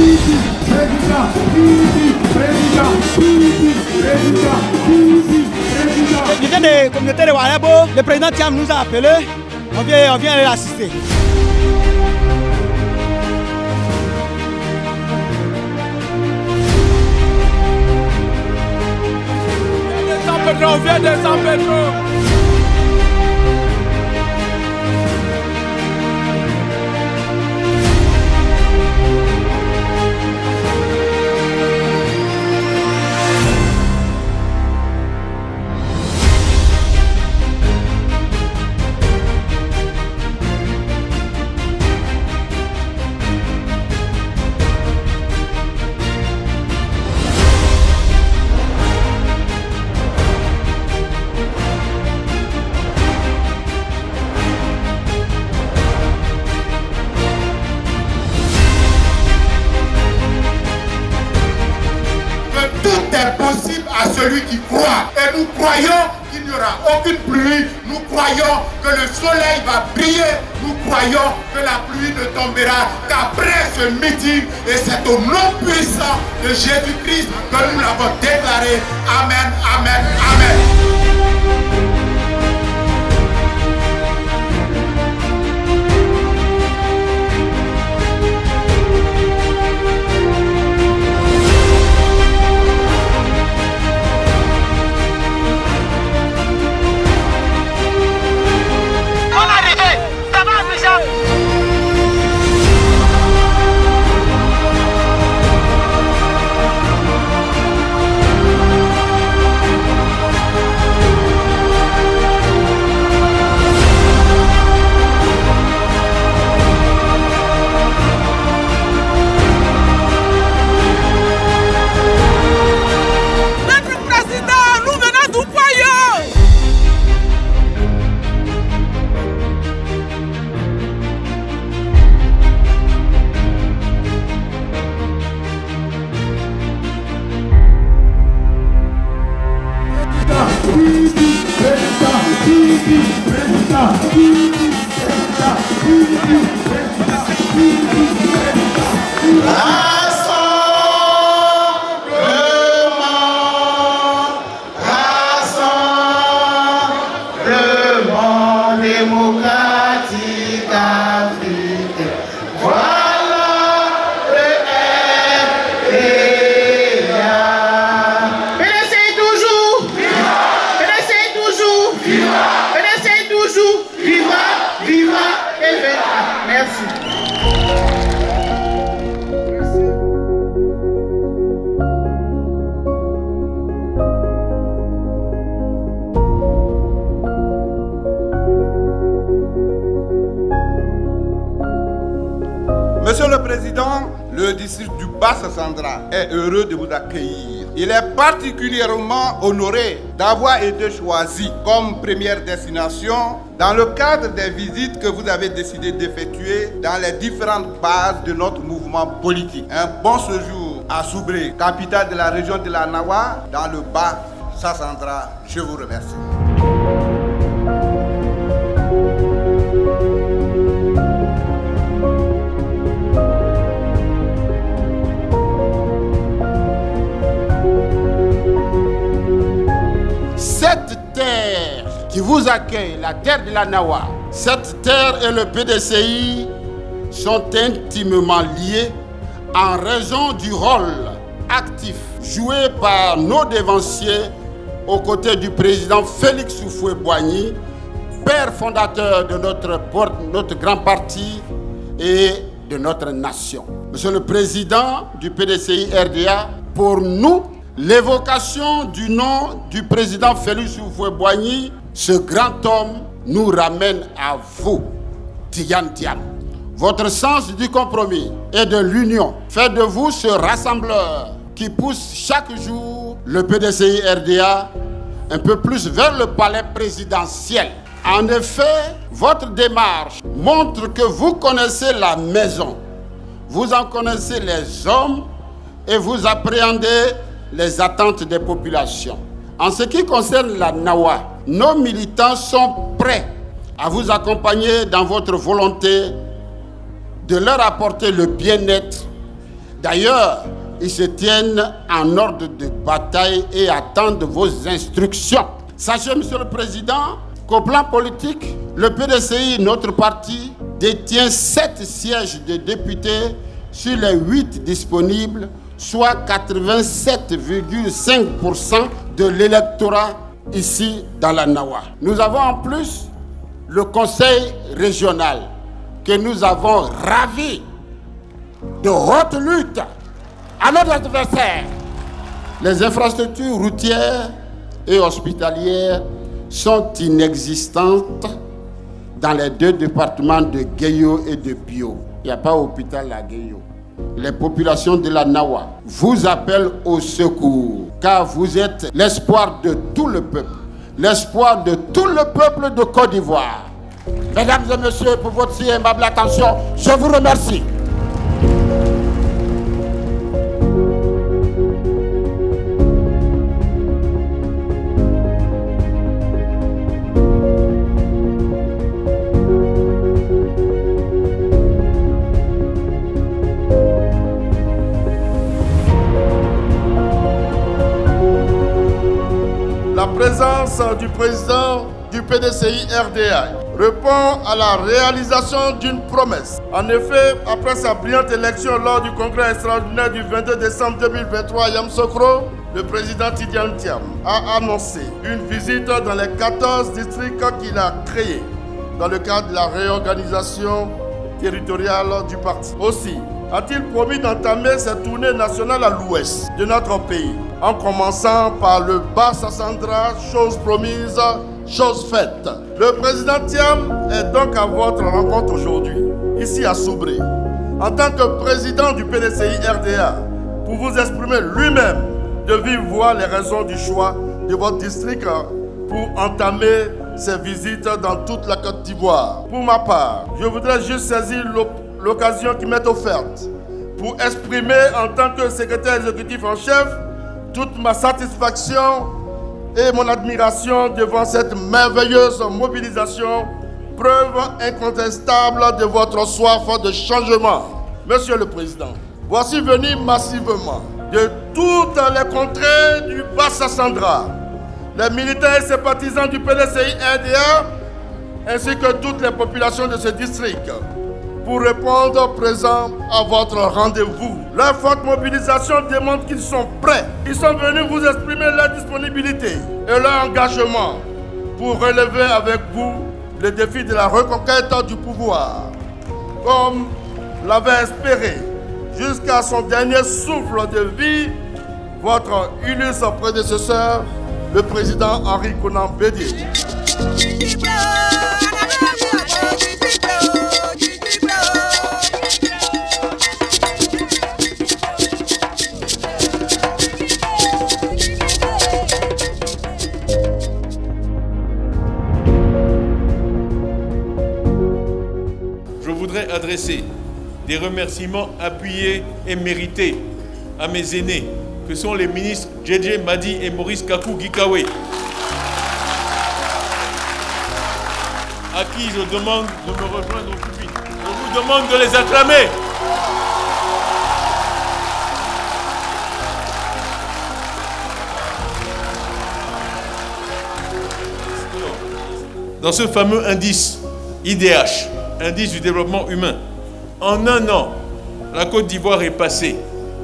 Je viens de la communauté de Ouadébo, le président Thiam nous a appelés, on vient l'assister. On vient de San Pedro. Tout est possible à celui qui croit. Et nous croyons qu'il n'y aura aucune pluie. Nous croyons que le soleil va briller. Nous croyons que la pluie ne tombera qu'après ce meeting. Et c'est au nom puissant de Jésus-Christ que nous l'avons déclaré. Amen, amen, amen. Démocratique africain, voilà le RDA. PDC toujours, PDC toujours, PDC toujours, viva, viva et viva. Merci. Monsieur le Président, le district du Bas-Sassandra est heureux de vous accueillir. Il est particulièrement honoré d'avoir été choisi comme première destination dans le cadre des visites que vous avez décidé d'effectuer dans les différentes bases de notre mouvement politique. Un bon séjour à Soubré, capitale de la région de la Nawa, dans le Bas-Sassandra. Je vous remercie. Cette terre qui vous accueille, la terre de la Nawa, cette terre et le PDCI sont intimement liés en raison du rôle actif joué par nos dévanciers aux côtés du président Félix Houphouët-Boigny, père fondateur de notre grand parti et de notre nation. Monsieur le Président du PDCI RDA, pour nous, l'évocation du nom du président Félix Houphouët-Boigny, ce grand homme, nous ramène à vous, Tidiane Thiam. Votre sens du compromis et de l'union fait de vous ce rassembleur qui pousse chaque jour le PDCI RDA un peu plus vers le palais présidentiel. En effet, votre démarche montre que vous connaissez la maison, vous en connaissez les hommes et vous appréhendez les attentes des populations. En ce qui concerne la Nawa, nos militants sont prêts à vous accompagner dans votre volonté de leur apporter le bien-être, D'ailleurs, ils se tiennent en ordre de bataille et attendent vos instructions. Sachez, Monsieur le Président, qu'au plan politique, le PDCI, notre parti, détient 7 sièges de députés sur les 8 disponibles, soit 87,5% de l'électorat ici dans la Nawa. Nous avons en plus le conseil régional que nous avons ravi de haute lutte à notre adversaire. Les infrastructures routières et hospitalières sont inexistantes dans les 2 départements de Guéyo et de Bio. Il n'y a pas d'hôpital à Guéyo. Les populations de la Nawa vous appellent au secours, car vous êtes l'espoir de tout le peuple, l'espoir de tout le peuple de Côte d'Ivoire. Mesdames et messieurs, pour votre si aimable attention, je vous remercie. La présence du président du PDCI RDA répond à la réalisation d'une promesse. En effet, après sa brillante élection lors du congrès extraordinaire du 22 décembre 2023 à Yamoussoukro, le président Tidjane Thiam a annoncé une visite dans les 14 districts qu'il a créés dans le cadre de la réorganisation territoriale du parti. Aussi, a-t-il promis d'entamer cette tournée nationale à l'ouest de notre pays, en commençant par le Bas-Sassandra, chose promise, chose faite. Le président Thiam est donc à votre rencontre aujourd'hui, ici à Soubré, en tant que président du PDCI RDA, pour vous exprimer lui-même de vive voix les raisons du choix de votre district pour entamer ces visites dans toute la Côte d'Ivoire. Pour ma part, je voudrais juste saisir l'occasion qui m'est offerte pour exprimer en tant que secrétaire exécutif en chef toute ma satisfaction et mon admiration devant cette merveilleuse mobilisation, preuve incontestable de votre soif de changement. Monsieur le Président, voici venus massivement de toutes les contrées du Bas-Sassandra les militaires et sympathisants du PDCI RDA ainsi que toutes les populations de ce district pour répondre présent à votre rendez-vous. Leur forte mobilisation démontre qu'ils sont prêts. Ils sont venus vous exprimer leur disponibilité et leur engagement pour relever avec vous le défi de la reconquête du pouvoir. Comme l'avait espéré jusqu'à son dernier souffle de vie, votre illustre prédécesseur, le président Henri Konan Bédié. Je voudrais adresser des remerciements appuyés et mérités à mes aînés, que sont les ministres Djedje Madi et Maurice Kakou Gikawe, à qui je demande de me rejoindre au pupitre. Je vous demande de les acclamer. Dans ce fameux indice IDH, indice du développement humain, en un an, la Côte d'Ivoire est passée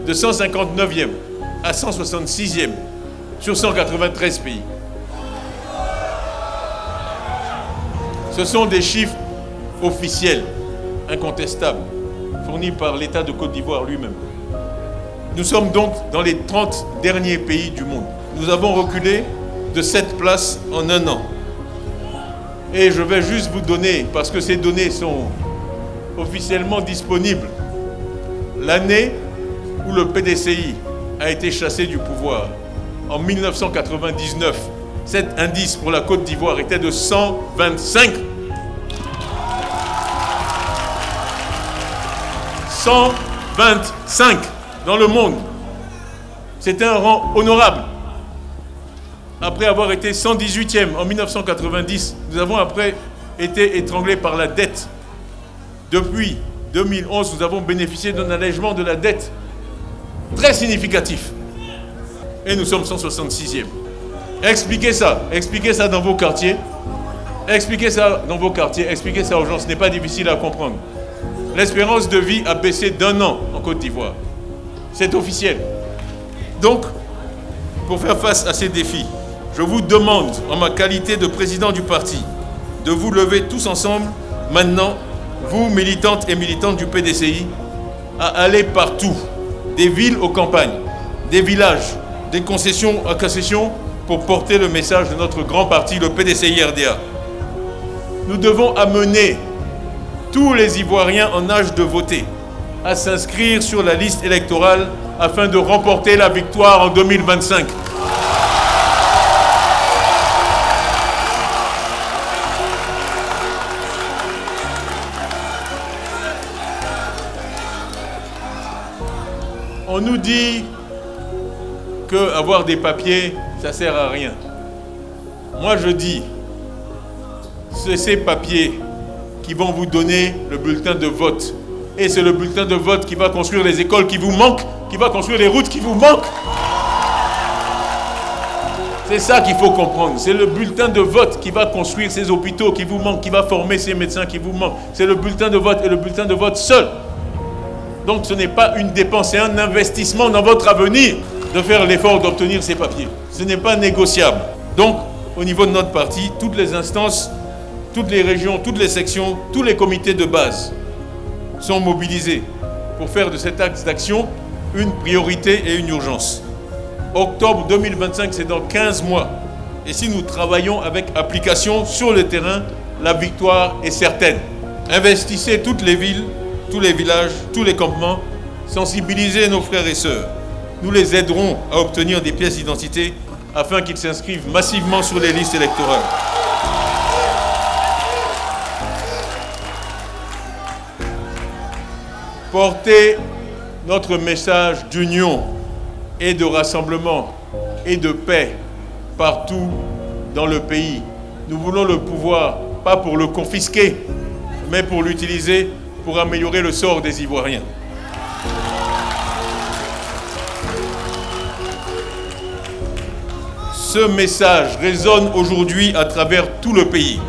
de 159e à 166e sur 193 pays. Ce sont des chiffres officiels, incontestables, fournis par l'État de Côte d'Ivoire lui-même. Nous sommes donc dans les 30 derniers pays du monde. Nous avons reculé de 7 places en un an. Et je vais juste vous donner, parce que ces données sont officiellement disponibles, l'année où le PDCI a été chassé du pouvoir. En 1999, cet indice pour la Côte d'Ivoire était de 125. 125 dans le monde. C'était un rang honorable. Après avoir été 118e en 1990, nous avons après été étranglés par la dette. Depuis 2011, nous avons bénéficié d'un allègement de la dette très significatif. Et nous sommes 166e. Expliquez ça dans vos quartiers. Expliquez ça dans vos quartiers, expliquez ça aux gens, ce n'est pas difficile à comprendre. L'espérance de vie a baissé d'1 an en Côte d'Ivoire. C'est officiel. Donc, pour faire face à ces défis, je vous demande, en ma qualité de président du parti, de vous lever tous ensemble, maintenant, vous, militantes et militantes du PDCI, à aller partout, des villes aux campagnes, des villages, des concessions à concessions, pour porter le message de notre grand parti, le PDCI-RDA. Nous devons amener tous les Ivoiriens en âge de voter à s'inscrire sur la liste électorale afin de remporter la victoire en 2025. On nous dit qu'avoir des papiers, ça ne sert à rien. Moi, je dis, c'est ces papiers qui vont vous donner le bulletin de vote. Et c'est le bulletin de vote qui va construire les écoles qui vous manquent, qui va construire les routes qui vous manquent. C'est ça qu'il faut comprendre. C'est le bulletin de vote qui va construire ces hôpitaux qui vous manquent, qui va former ces médecins qui vous manquent. C'est le bulletin de vote et le bulletin de vote seul. Donc ce n'est pas une dépense, c'est un investissement dans votre avenir de faire l'effort d'obtenir ces papiers. Ce n'est pas négociable. Donc, au niveau de notre parti, toutes les instances, toutes les régions, toutes les sections, tous les comités de base sont mobilisés pour faire de cet axe d'action une priorité et une urgence. Octobre 2025, c'est dans 15 mois. Et si nous travaillons avec application sur le terrain, la victoire est certaine. Investissez toutes les villes, tous les villages, tous les campements, sensibilisez nos frères et sœurs. Nous les aiderons à obtenir des pièces d'identité afin qu'ils s'inscrivent massivement sur les listes électorales. Porter notre message d'union et de rassemblement et de paix partout dans le pays. Nous voulons le pouvoir, pas pour le confisquer, mais pour l'utiliser pour améliorer le sort des Ivoiriens. Ce message résonne aujourd'hui à travers tout le pays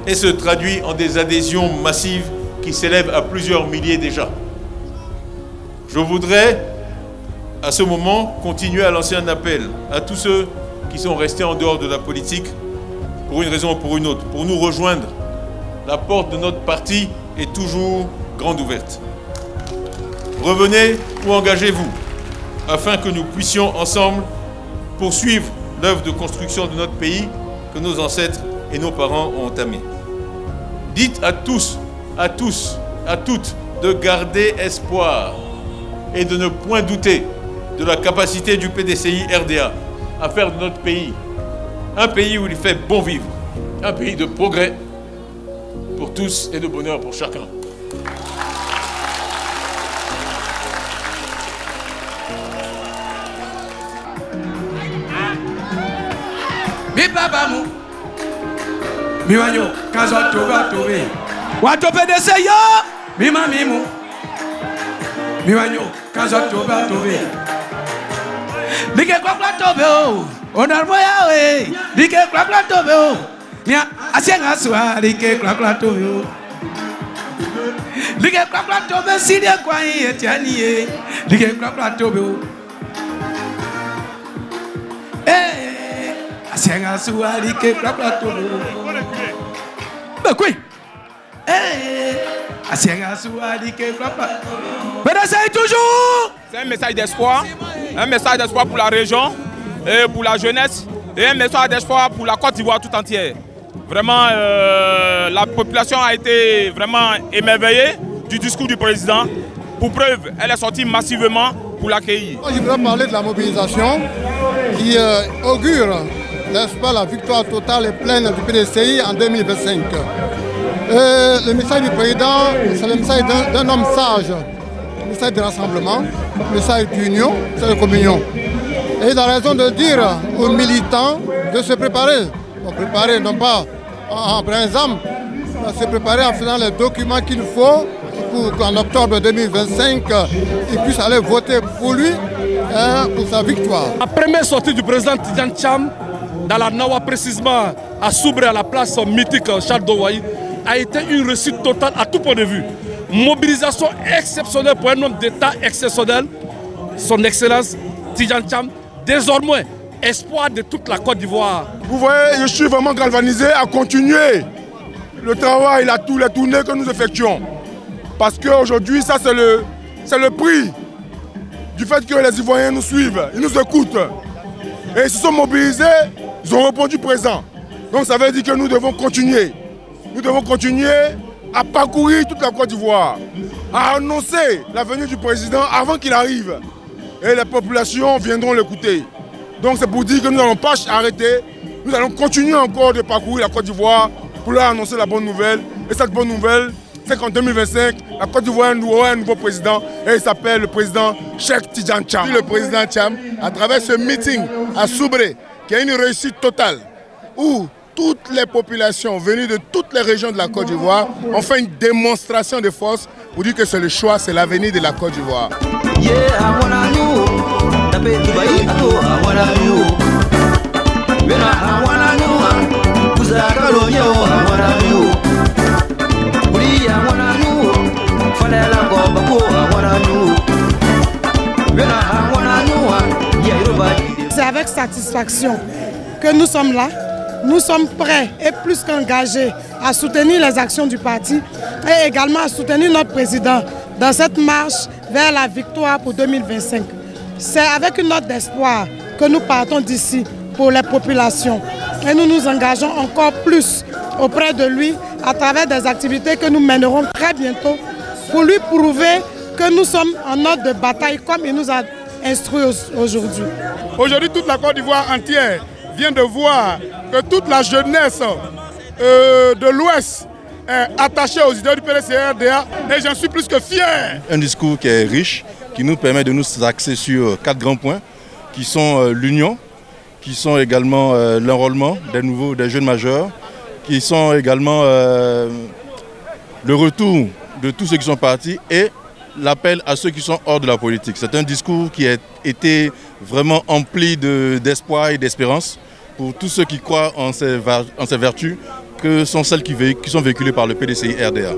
et se traduit en des adhésions massives qui s'élèvent à plusieurs milliers déjà. Je voudrais, à ce moment, continuer à lancer un appel à tous ceux qui sont restés en dehors de la politique, pour une raison ou pour une autre, pour nous rejoindre. La porte de notre parti est toujours grande ouverte. Revenez ou engagez-vous, afin que nous puissions ensemble poursuivre l'œuvre de construction de notre pays que nos ancêtres et nos parents ont entamée. Dites à tous, à toutes, de garder espoir et de ne point douter de la capacité du PDCI-RDA à faire de notre pays un pays où il fait bon vivre, un pays de progrès pour tous et de bonheur pour chacun. Mi babamu, mi wanyo, kazo toba tobe. Wato PDCI yo, mi mamimu, mi wanyo, kazo toba tobe. Dike kwa tobe o, onarboya we. Dike kwa tobe o, nia asienga swa. Dike kwa tobe o. Dike kwa tobe sidia kwa yetiani ye. Dike kwa tobe o. Asienga swa. Dike kwa tobe o. Bakwe. Asienga swa. Dike kwa tobe o. PDCI toujours. C'est un message d'espoir pour la région et pour la jeunesse et un message d'espoir pour la Côte d'Ivoire tout entière. Vraiment, la population a été vraiment émerveillée du discours du président. Pour preuve, elle est sortie massivement pour l'accueillir. Je voudrais parler de la mobilisation qui augure, n'est-ce pas, la victoire totale et pleine du PDCI en 2025. Le message du président, c'est le message d'un homme sage. Le message de rassemblement, le message d'union, le message de communion. Et il a raison de dire aux militants de se préparer. Préparer non pas en brinzam, mais se préparer en faisant les documents qu'il faut pour qu'en octobre 2025, ils puissent aller voter pour lui pour sa victoire. La première sortie du président Tidjane Thiam dans la Nawa, précisément à Soubré, à la place mythique Charles Dowaï, a été une réussite totale à tout point de vue. Mobilisation exceptionnelle pour un homme d'État exceptionnel, son Excellence Tidjane Thiam, désormais espoir de toute la Côte d'Ivoire. Vous voyez, je suis vraiment galvanisé à continuer le travail, les tournées que nous effectuons. Parce qu'aujourd'hui, ça c'est le prix du fait que les Ivoiriens nous suivent, ils nous écoutent. Et ils se sont mobilisés, ils ont répondu présent. Donc ça veut dire que nous devons continuer. Nous devons continuer à parcourir toute la Côte d'Ivoire, à annoncer la venue du président avant qu'il arrive. Et les populations viendront l'écouter. Donc c'est pour dire que nous n'allons pas arrêter, nous allons continuer encore de parcourir la Côte d'Ivoire pour leur annoncer la bonne nouvelle. Et cette bonne nouvelle, c'est qu'en 2025, la Côte d'Ivoire aura un nouveau président et il s'appelle le président Cheikh Tidjane Thiam. Le président Thiam, à travers ce meeting à Soubré, qui a une réussite totale, où toutes les populations venues de toutes les régions de la Côte d'Ivoire ont fait une démonstration de force pour dire que c'est le choix, c'est l'avenir de la Côte d'Ivoire. C'est avec satisfaction que nous sommes là. Nous sommes prêts et plus qu'engagés à soutenir les actions du parti et également à soutenir notre président dans cette marche vers la victoire pour 2025. C'est avec une note d'espoir que nous partons d'ici pour les populations et nous nous engageons encore plus auprès de lui à travers des activités que nous mènerons très bientôt pour lui prouver que nous sommes en ordre de bataille comme il nous a instruit aujourd'hui. Aujourd'hui, toute la Côte d'Ivoire entière vient de voir que toute la jeunesse de l'Ouest est attachée aux idées du PDC-RDA et j'en suis plus que fier. Un discours qui est riche, qui nous permet de nous axer sur 4 grands points, qui sont l'union, qui sont également l'enrôlement des jeunes majeurs, qui sont également le retour de tous ceux qui sont partis et l'appel à ceux qui sont hors de la politique. C'est un discours qui a été vraiment empli d'espoir et d'espérance pour tous ceux qui croient en ces vertus que sont celles qui sont véhiculées par le PDCI-RDA.